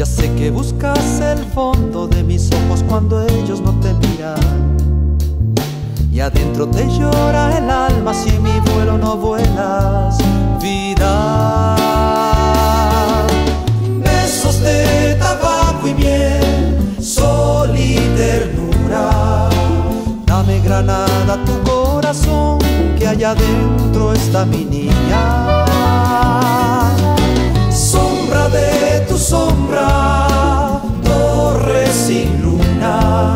Ya sé que buscas el fondo de mis ojos cuando ellos no te miran, y adentro te llora el alma si en mi vuelo no vuelas, vida. Besos de tabaco y miel, sol y ternura. Dame, granada, tu corazón, que allá adentro está mi niña. Sombra de tu sombra, torre sin luna.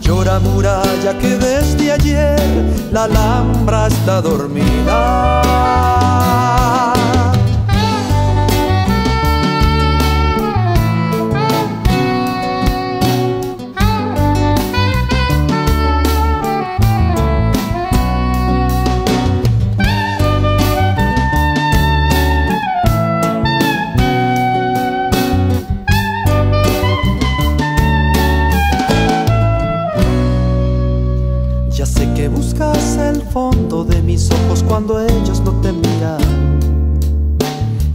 Llora, muralla, que desde ayer la Alhambra está dormida. Ya sé que buscas el fondo de mis ojos cuando ellos no te miran,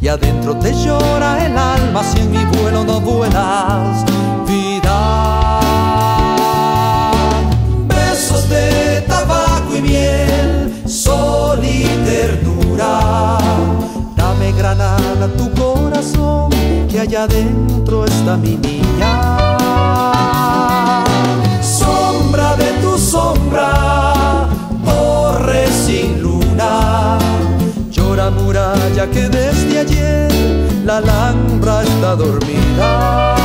y adentro te llora el alma si en mi vuelo no vuelas, vida. Besos de tabaco y miel, sol y ternura. Dame, granada, tu corazón, que allá adentro está mi niña. Sombra de tu sombra, torre sin luna. Llora, muralla, que desde ayer la Alhambra está dormida.